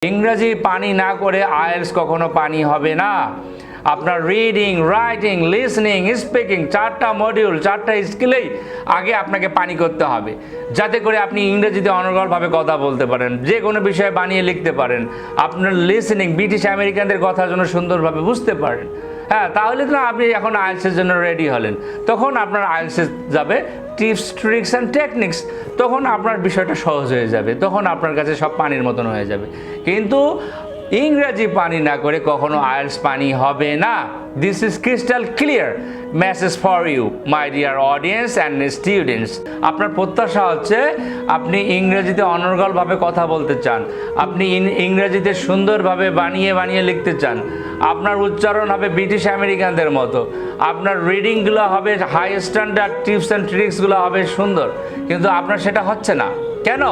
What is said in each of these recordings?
ইংরেজি পানি না করে আইএলটিএস কখনো পানি হবে না। আপনার রিডিং, রাইটিং, লিসনিং, স্পিকিং চারটা মডিউল, চারটা স্কিলেই আগে আপনাকে পানি করতে হবে, যাতে করে আপনি ইংরেজিতে অনর্গলভাবে কথা বলতে পারেন, যে কোনো বিষয়ে বানিয়ে লিখতে পারেন, আপনার লিসনিং ব্রিটিশ আমেরিকানদের কথার জন্য সুন্দরভাবে বুঝতে পারেন। হ্যাঁ, তাহলে তো আপনি এখন আইএলটিএসের জন্য রেডি হলেন। তখন আপনার আইএলটিএস যাবে টিপস, ট্রিক্স অ্যান্ড টেকনিক্স। তখন আপনার বিষয়টা সহজ হয়ে যাবে, তখন আপনার কাছে সব পানির মতন হয়ে যাবে। কিন্তু ইংরেজি পানি না করে কখনো আইএলটিএস পানি হবে না। This is crystal clear message for you my dear audience and students. আপনার প্রত্যাশা হচ্ছে আপনি ইংরেজিতে অনর্গলভাবে কথা বলতে চান, আপনি ইংরেজিতে সুন্দরভাবে বানিয়ে বানিয়ে লিখতে চান, আপনার উচ্চারণ হবে ব্রিটিশ আমেরিকানদের মতো, আপনার রিডিংগুলো হবে হাই স্ট্যান্ডার্ড, টিপস অ্যান্ড ট্রিক্সগুলো হবে সুন্দর। কিন্তু আপনার সেটা হচ্ছে না কেন?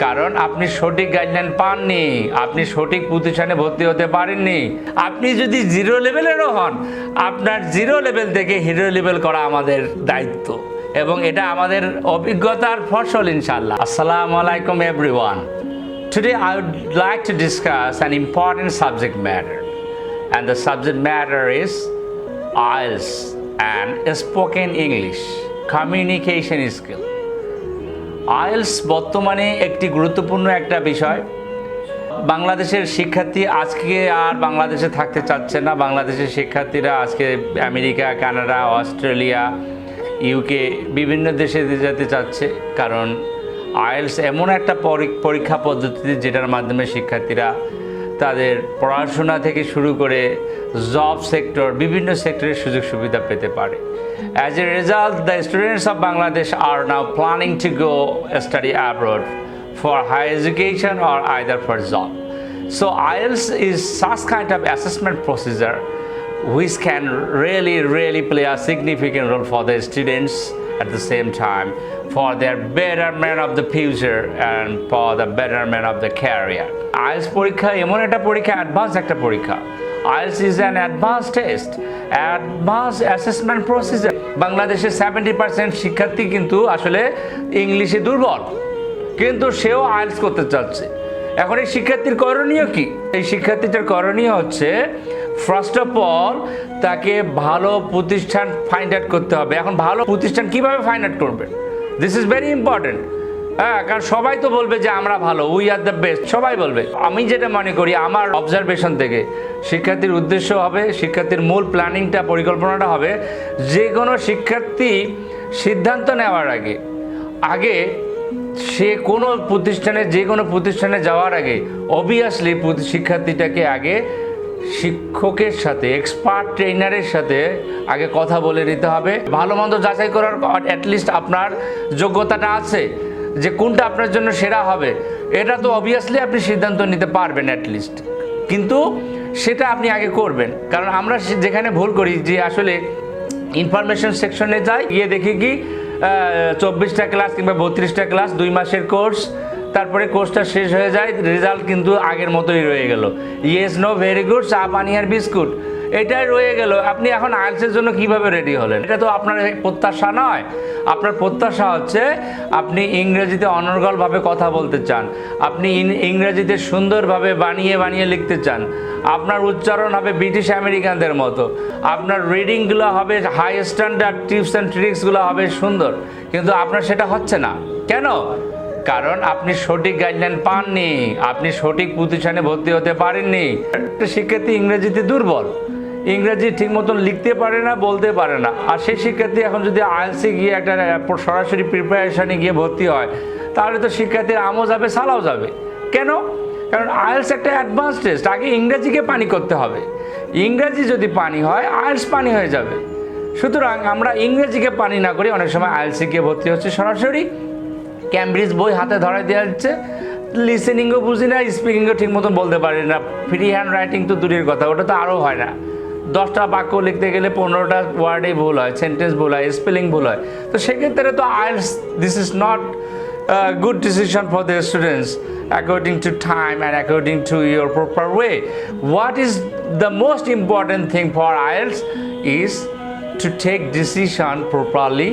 কারণ আপনি সঠিক গাইডলাইন পাননি, আপনি সঠিক প্রতিষ্ঠানে ভর্তি হতে পারেননি। আপনি যদি জিরো লেভেলেরও হন, আপনার জিরো লেভেল থেকে হিরো লেভেল করা আমাদের দায়িত্ব, এবং এটা আমাদের অভিজ্ঞতার ফসল ইনশাআল্লাহ। আসসালামু আলাইকুম everyone. Today I would like to discuss an important subject matter, and the subject matter is IELTS and spoken English communication skill. IELTS বর্তমানে একটি গুরুত্বপূর্ণ একটা বিষয়। বাংলাদেশের শিক্ষার্থী আজকে আর বাংলাদেশে থাকতে চাচ্ছে না। বাংলাদেশের শিক্ষার্থীরা আজকে আমেরিকা, কানাডা, অস্ট্রেলিয়া, ইউকে বিভিন্ন দেশে যেতে চাচ্ছে, কারণ আইএলটিএস এমন একটা পরীক্ষা পদ্ধতি যেটার মাধ্যমে শিক্ষার্থীরা তাদের পড়াশোনা থেকে শুরু করে জব সেক্টর, বিভিন্ন সেক্টরের সুযোগ সুবিধা পেতে পারে। As a result, the students of Bangladesh are now planning to go study abroad for higher education or either for job. So IELTS is such kind of assessment procedure which can really play a significant role for the students at the same time for their betterment of the future and for the betterment of the career. IELTS পরীক্ষা এমন একটা পরীক্ষা, advance একটা পরীক্ষা। IELTS is an advanced test, advanced assessment procedure. বাংলাদেশের 70% শিক্ষার্থী কিন্তু আসলে ইংলিশে দুর্বল, কিন্তু সেও আইএলটিএস করতে চাচ্ছে। এখন এই শিক্ষার্থীর করণীয় কি? এই শিক্ষার্থীটার করণীয় হচ্ছে ফার্স্ট অফ অল তাকে ভালো প্রতিষ্ঠান ফাইন্ড আউট করতে হবে। এখন ভালো প্রতিষ্ঠান কিভাবে ফাইন্ড আউট করবেন? This is very important. হ্যাঁ, কারণ সবাই তো বলবে যে আমরা ভালো, উই আর দ্য বেস্ট, সবাই বলবে। আমি যেটা মনে করি আমার অবজারভেশন থেকে, শিক্ষার্থীর উদ্দেশ্য হবে, শিক্ষার্থীর মূল প্ল্যানিংটা, পরিকল্পনাটা হবে, যে কোনো শিক্ষার্থী সিদ্ধান্ত নেওয়ার আগে সে কোনো প্রতিষ্ঠানে, যে কোনো প্রতিষ্ঠানে যাওয়ার আগে অবভিয়াসলি শিক্ষার্থীটাকে আগে শিক্ষকের সাথে, এক্সপার্ট ট্রেনারের সাথে আগে কথা বলে নিতে হবে। ভালো মন্দ যাচাই করার অ্যাটলিস্ট আপনার যোগ্যতাটা আছে যে কোনটা আপনার জন্য সেরা হবে, এটা তো অবভিয়াসলি আপনি সিদ্ধান্ত নিতে পারবেন অ্যাটলিস্ট, কিন্তু সেটা আপনি আগে করবেন। কারণ আমরা যেখানে ভুল করি যে আসলে ইনফরমেশন সেকশনে যাই, গিয়ে দেখি কি 24টা ক্লাস কিংবা 32টা ক্লাস, 2 মাসের কোর্স, তারপরে কোর্সটা শেষ হয়ে যায়, রেজাল্ট কিন্তু আগের মতোই রয়ে গেল, ইয়েস নো ভেরি গুড, চা পানি আর বিস্কুট, এটাই রয়ে গেল। আপনি এখন আইএলটিএসের জন্য কিভাবে রেডি হলেন? এটা তো আপনার প্রত্যাশা নয়। আপনার প্রত্যাশা হচ্ছে আপনি ইংরেজিতে অনর্গলভাবে কথা বলতে চান, আপনি ইংরেজিতে সুন্দরভাবে বানিয়ে বানিয়ে লিখতে চান, আপনার উচ্চারণ হবে ব্রিটিশ আমেরিকানদের মতো, আপনার রিডিংগুলো হবে হাই স্ট্যান্ডার্ড, টিপস অ্যান্ড ট্রিক্সগুলো হবে সুন্দর। কিন্তু আপনার সেটা হচ্ছে না কেন? কারণ আপনি সঠিক গাইডলাইন পাননি, আপনি সঠিক প্রতিষ্ঠানে ভর্তি হতে পারেননি। একটা শিক্ষার্থী ইংরেজিতে দুর্বল, ইংরেজি ঠিক মতন লিখতে পারে না, বলতে পারে না, আর সেই শিক্ষার্থী এখন যদি আইএলটিএসে গিয়ে একটা সরাসরি প্রিপারেশনে গিয়ে ভর্তি হয়, তাহলে তো শিক্ষার্থীর আমও যাবে, সালাও যাবে। কেন? কারণ আইএলটিএস একটা অ্যাডভান্স টেস্ট, আগে ইংরেজিকে পানি করতে হবে। ইংরেজি যদি পানি হয়, আইএলটিএস পানি হয়ে যাবে। সুতরাং আমরা ইংরেজিকে পানি না করি অনেক সময় আইএলটিএসে গিয়ে ভর্তি হচ্ছে সরাসরি, ক্যামব্রিজ বই হাতে ধরাই দেওয়া যাচ্ছে, লিসেনিংও বুঝি না, স্পিকিংও ঠিক মতন বলতে পারি না, ফ্রি হ্যান্ড রাইটিং তো দূরের কথা, ওটা তো আরও হয় না। 10টা বাক্য লিখতে গেলে 15টা ওয়ার্ডে ভুল হয়, সেন্টেন্স ভুল হয়, স্পেলিং ভুল হয়। তো সেক্ষেত্রে তো IELTS, this is not good decision for the students according to time and according to your proper way. What is the most important thing for IELTS is to take decision properly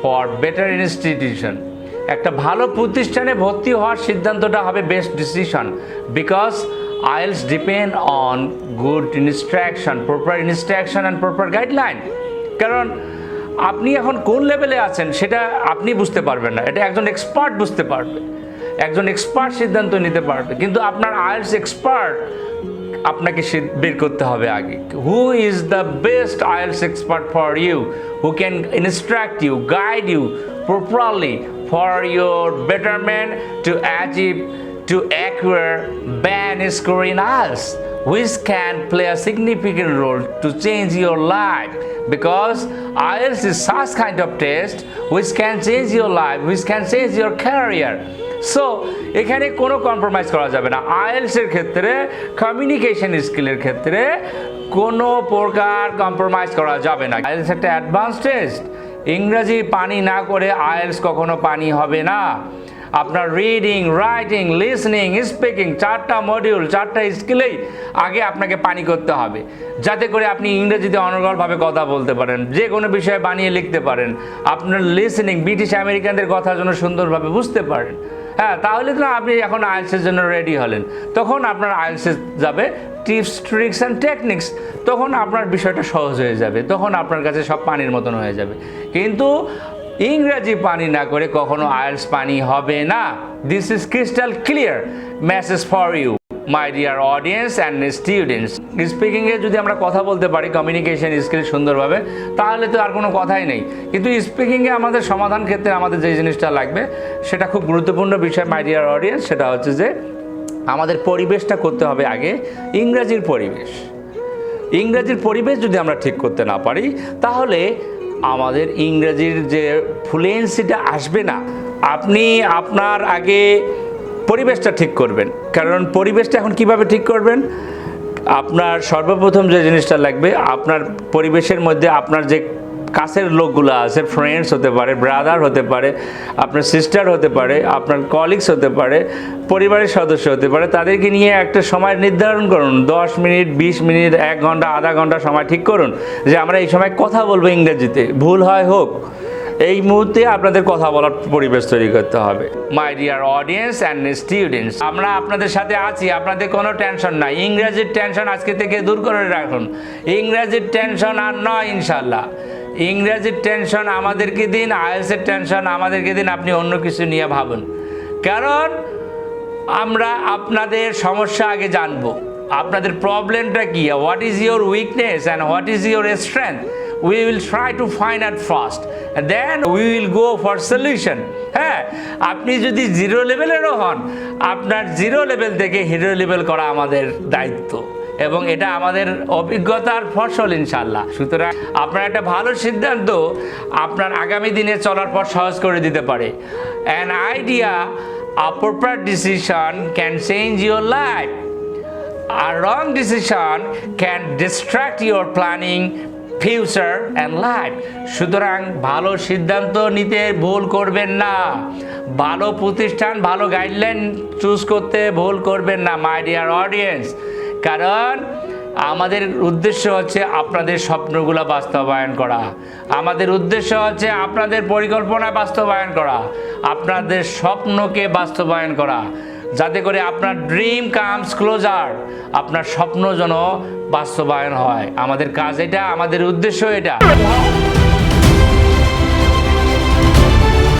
for better institution. একটা ভালো প্রতিষ্ঠানে ভর্তি হওয়ার সিদ্ধান্তটা হবে best decision, because IELTS depend on good instruction, proper instruction and proper guideline. কারণ আপনি এখন কোন লেভেলে আছেন সেটা আপনি বুঝতে পারবেন না, এটা একজন এক্সপার্ট বুঝতে পারবে, একজন এক্সপার্ট সিদ্ধান্ত নিতে পারবে। কিন্তু আপনার IELTS এক্সপার্ট আপনাকে বের করতে হবে আগে, who is the best IELTS expert for you, who can instruct you, guide you properly for your betterment to achieve to acquire band score in IELTS, which can play a significant role to change your life, because IELTS is such kind of test which can change your life, which can change your career. So এখানে কোনো compromise করা যাবে না। IELTS-এর ক্ষেত্রে, communication স্কিলের ক্ষেত্রে কোনো প্রকার কম্প্রোমাইজ করা যাবে না। IELTS একটা অ্যাডভান্স টেস্ট, ইংরাজি পানি না করে IELTS কখনো পানি হবে না। আপনার রিডিং, রাইটিং, লিসনিং, স্পিকিং, 4টা মডিউল, 4টা স্কিলেই আগে আপনাকে পানি করতে হবে, যাতে করে আপনি ইংরেজিতে অনর্গলভাবে কথা বলতে পারেন, যে কোনো বিষয়ে বানিয়ে লিখতে পারেন, আপনার লিসনিং ব্রিটিশ আমেরিকানদের কথার জন্য সুন্দরভাবে বুঝতে পারেন। হ্যাঁ, তাহলে তো আপনি এখন IELTS-এর জন্য রেডি হলেন, তখন আপনার IELTS-এ যাবে টিপস, ট্রিক্স অ্যান্ড টেকনিক্স, তখন আপনার বিষয়টা সহজ হয়ে যাবে, তখন আপনার কাছে সব পানির মতন হয়ে যাবে। কিন্তু ইংরেজি পানি না করে কখনো IELTS পানি হবে না। This is crystal clear message for you my dear audience and students. স্পিকিংয়ে যদি আমরা কথা বলতে পারি, কমিউনিকেশন স্কিল সুন্দরভাবে, তাহলে তো আর কোনো কথাই নেই। কিন্তু স্পিকিংয়ে আমাদের সমাধান ক্ষেত্রে আমাদের যে জিনিসটা লাগবে সেটা খুব গুরুত্বপূর্ণ বিষয় মাই ডিয়ার অডিয়েন্স, সেটা হচ্ছে যে আমাদের পরিবেশটা করতে হবে আগে, ইংরাজির পরিবেশ। ইংরাজির পরিবেশ যদি আমরা ঠিক করতে না পারি, তাহলে আমাদের ইংরেজির যে ফ্লুয়েন্সিটা আসবে না। আপনি আপনার আগে পরিবেশটা ঠিক করবেন, কারণ পরিবেশটা এখন কিভাবে ঠিক করবেন? আপনার সর্বপ্রথম যে জিনিসটা লাগবে, আপনার পরিবেশের মধ্যে আপনার যে কাছের লোকগুলো আছে, ফ্রেন্ডস হতে পারে, ব্রাদার হতে পারে, আপনার সিস্টার হতে পারে, আপনার কলিগস হতে পারে, পরিবারের সদস্য হতে পারে, তাদেরকে নিয়ে একটা সময় নির্ধারণ করুন, 10 মিনিট, 20 মিনিট, 1 ঘন্টা, আধা ঘন্টা সময় ঠিক করুন যে আমরা এই সময় কথা বলবো ইংরেজিতে, ভুল হয় হোক, এই মুহূর্তে আপনাদের কথা বলার পরিবেশ তৈরি করতে হবে। মাই ডিয়ার অডিয়েন্স অ্যান্ড স্টুডেন্টস, আমরা আপনাদের সাথে আছি, আপনাদের কোনো টেনশন নাই। ইংরেজির টেনশন আজকে থেকে দূর করে রাখুন, ইংরেজির টেনশন আর নয় ইনশাল্লাহ। ইংরেজির টেনশন আমাদেরকে দিন, IELTS-এর টেনশন আমাদেরকে দিন, আপনি অন্য কিছু নিয়ে ভাবুন। কারণ আমরা আপনাদের সমস্যা আগে জানবো, আপনাদের প্রবলেমটা কি, what is your weakness and what is your strength, we will try to find out first and then we will go for solution. হ্যাঁ, আপনি যদি 0 লেভেলেরও হন, আপনার 0 লেভেল থেকে হিরো লেভেল করা আমাদের দায়িত্ব, এবং এটা আমাদের অভিজ্ঞতার ফসল ইনশাল্লাহ। সুতরাং আপনার একটা ভালো সিদ্ধান্ত আপনার আগামী দিনে চলার পর সহজ করে দিতে পারে। An idea, a proper decision can change your life. A wrong decision can distract your planning, future and life. সুতরাং ভালো সিদ্ধান্ত নিতে ভুল করবেন না, ভালো প্রতিষ্ঠান, ভালো গাইডলাইন চুজ করতে ভুল করবেন না মাই ডিয়ার অডিয়েন্স। কারণ আমাদের উদ্দেশ্য হচ্ছে আপনাদের স্বপ্নগুলো বাস্তবায়ন করা, আমাদের উদ্দেশ্য হচ্ছে আপনাদের পরিকল্পনা বাস্তবায়ন করা, আপনাদের স্বপ্নকে বাস্তবায়ন করা, যাতে করে আপনার ড্রিম কামস ক্লোজার, আপনার স্বপ্ন যেন বাস্তবায়ন হয়। আমাদের কাজ এটা, আমাদের উদ্দেশ্য এটা।